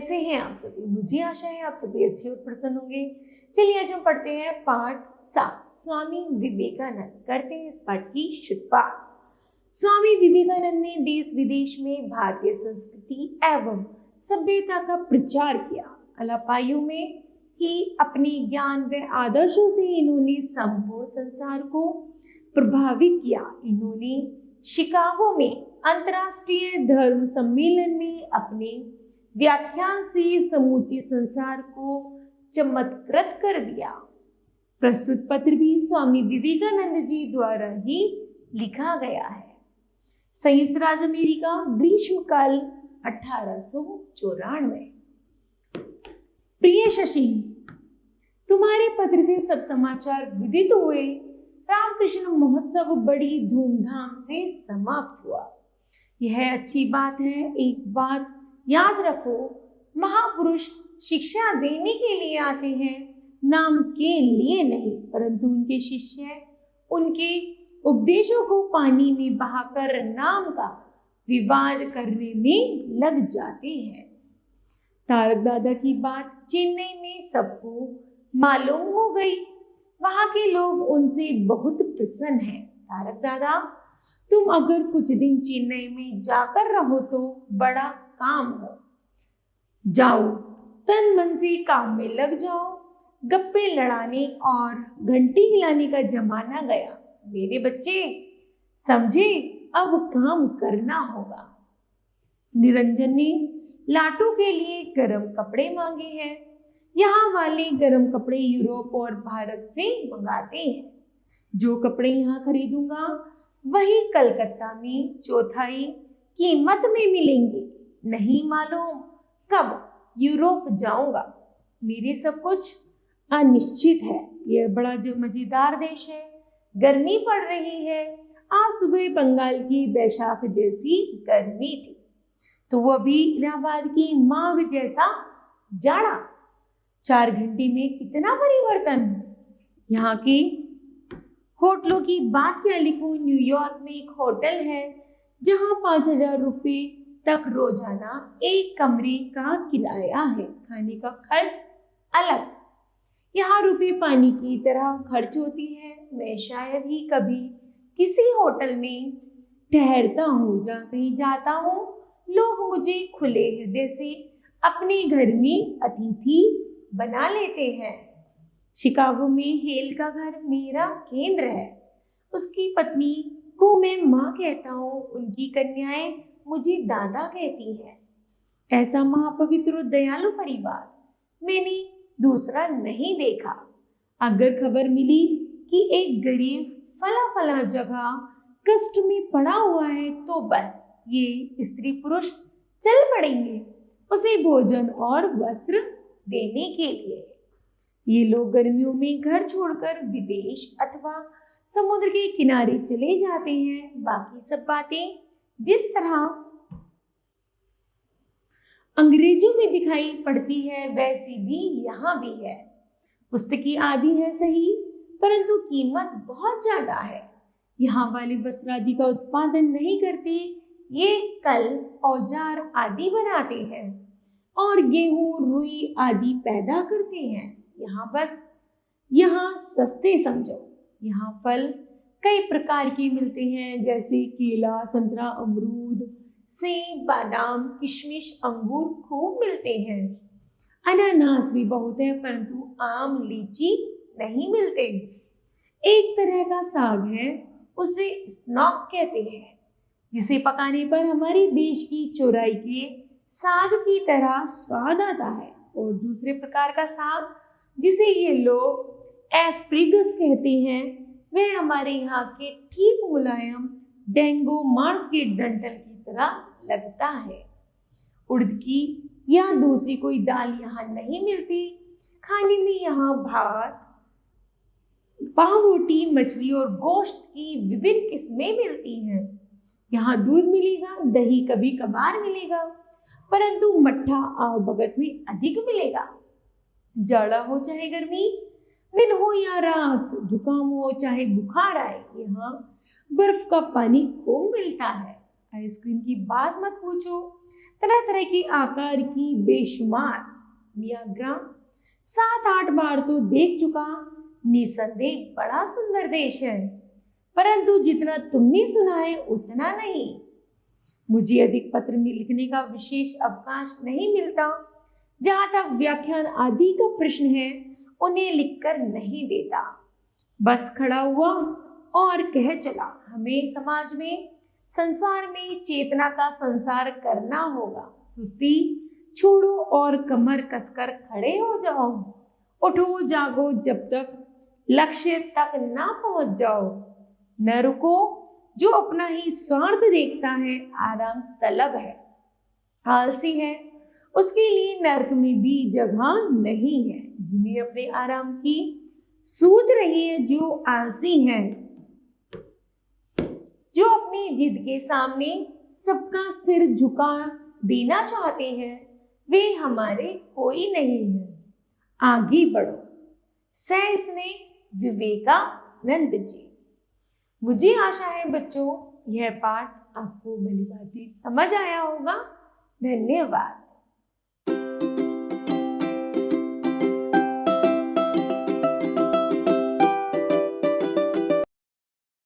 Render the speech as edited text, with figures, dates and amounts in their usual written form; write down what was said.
कैसे हैं आप सभी? मुझे आशा है आप सभी अच्छे और प्रसन्न होंगे। चलिए आज हम पढ़ते हैं पाठ 7 स्वामी विवेकानंद। करते हैं इस पाठ की शुरुआत। स्वामी विवेकानंद ने देश विदेश में भारतीय संस्कृति एवं सभ्यता का प्रचार किया। अल्पायु में ही अपने ज्ञान व आदर्शों से इन्होंने संपूर्ण संसार को प्रभावित किया। इन्होंने शिकागो में अंतर्राष्ट्रीय धर्म सम्मेलन में अपने व्याख्यान से समूचे संसार को चमत्कृत कर दिया। प्रस्तुत पत्र भी स्वामी विवेकानंद जी द्वारा ही लिखा गया है। संयुक्त राज्य अमेरिका, ग्रीष्मकाल 1894। प्रिय शशि, तुम्हारे पत्र से सब समाचार विदित हुए। रामकृष्ण महोत्सव बड़ी धूमधाम से समाप्त हुआ। यह अच्छी बात है। एक बात याद रखो, महापुरुष शिक्षा देने के लिए आते हैं, नाम के लिए नहीं, परंतु उनके शिष्य उनके उपदेशों को पानी में बहाकर नाम का विवाद करने में लग जाते हैं। तारक दादा की बात चेन्नई में सबको मालूम हो गई। वहां के लोग उनसे बहुत प्रसन्न हैं। तारक दादा, तुम अगर कुछ दिन चेन्नई में जाकर रहो तो बड़ा काम हो। जाओ, तन मन से काम में लग जाओ। गप्पे लड़ाने और घंटी हिलाने का जमाना गया। मेरे बच्चे समझे, अब काम करना होगा। निरंजन ने लाटू के लिए गर्म कपड़े मांगे हैं। यहाँ वाले गर्म कपड़े यूरोप और भारत से मंगाते हैं। जो कपड़े यहाँ खरीदूंगा वही कलकत्ता में चौथाई कीमत में मिलेंगे। नहीं मालूम कब यूरोप जाऊंगा। मेरे सब कुछ अनिश्चित है। यह बड़ा जो मजेदार देश है। गर्मी पड़ रही है। आज सुबह बंगाल की बैसाख जैसी गर्मी थी, तो वो भी इलाहाबाद की माघ जैसा जाड़ा। 4 घंटे में कितना परिवर्तन। यहाँ के होटलों की बात क्या लिखूं। न्यूयॉर्क में एक होटल है जहाँ 5,000 रुपये तक रोजाना एक कमरे का किराया है। खाने का खर्च अलग। यहाँ रुपये पानी की तरह खर्च होती है। मैं शायद ही कभी किसी होटल में ठहरता हूँ। जहाँ कहीं जाता हूँ, लोग मुझे खुले हृदय से अपने घर में अतिथि बना लेते हैं। शिकागो में हेल का घर मेरा केंद्र है। उसकी पत्नी को मैं माँ कहता हूँ। उनकी कन्याएं मुझे दादा कहती हैं। ऐसा महापवित्र और दयालु परिवार मैंने दूसरा नहीं देखा। अगर खबर मिली कि एक गरीब फला जगह कष्ट में पड़ा हुआ है, तो बस ये स्त्री पुरुष चल पड़ेंगे उसे भोजन और वस्त्र देने के लिए। ये लोग गर्मियों में घर छोड़कर विदेश अथवा समुद्र के किनारे चले जाते हैं। बाकी सब बातें जिस तरह अंग्रेजों में दिखाई पड़ती है, वैसी भी यहाँ भी है। पुस्तकी आदि है सही, परंतु कीमत बहुत ज्यादा है। यहाँ वाले वस्त्र आदि का उत्पादन नहीं करते। ये कल औजार आदि बनाते हैं और गेहूं रुई आदि पैदा करते हैं। यहाँ सस्ते समझो। यहाँ फल कई प्रकार के मिलते हैं, जैसे केला, संतरा, अमरूद, सेब, बादाम, किशमिश, अंगूर खूब मिलते हैं। अनानास भी बहुत है, परंतु आम, लीची नहीं मिलते। एक तरह का साग है, उसे स्नॉक कहते हैं, जिसे पकाने पर हमारे देश की चौराई के साग की तरह स्वाद आता है। और दूसरे प्रकार का साग, जिसे ये लोग एस्प्रिगस कहते हैं, वह हमारे यहाँ के ठीक मुलायम डेंगू मार्स के डंठल की तरह लगता है। उड़द की या दूसरी कोई दाल यहाँ नहीं मिलती। खाने में यहाँ भात, पाव रोटी, मछली और गोश्त की विभिन्न किस्में मिलती हैं। यहाँ दूध मिलेगा, दही कभी कभार मिलेगा, परंतु मट्ठा आव भगत में अधिक मिलेगा। जाड़ा हो चाहे गर्मी, दिन हो या रात, जुकाम हो चाहे बुखार आए, यहाँ बर्फ का पानी खूब मिलता है। आइसक्रीम की बात मत पूछो, तरह तरह के आकार की बेशुमार। नियाग्रा 7-8 बार तो देख चुका। निसंदेह बड़ा सुंदर देश है, परंतु जितना तुमने सुना है उतना नहीं। मुझे अधिक पत्र में लिखने का विशेष अवकाश नहीं मिलता। जहां तक व्याख्यान आदि का प्रश्न है, उन्हें लिखकर नहीं देता। बस खड़ा हुआ और कह चला, हमें समाज में, संसार में चेतना का संसार करना होगा। सुस्ती छोड़ो और कमर कसकर खड़े हो जाओ। उठो जागो जब तक लक्ष्य तक ना पहुंच जाओ। न रुको, जो अपना ही स्वार्थ देखता है आराम तलब है, आलसी है, उसके लिए नरक में भी जगह नहीं है। जिन्हें अपने आराम की सूझ रही है, जो आलसी हैं, जो अपनी जिद के सामने सबका सिर झुका देना चाहते हैं, वे हमारे कोई नहीं है। आगे बढ़ो। सह इसने विवेकानंद जी। मुझे आशा है बच्चों, यह पाठ आपको भली भांति समझ आया होगा। धन्यवाद।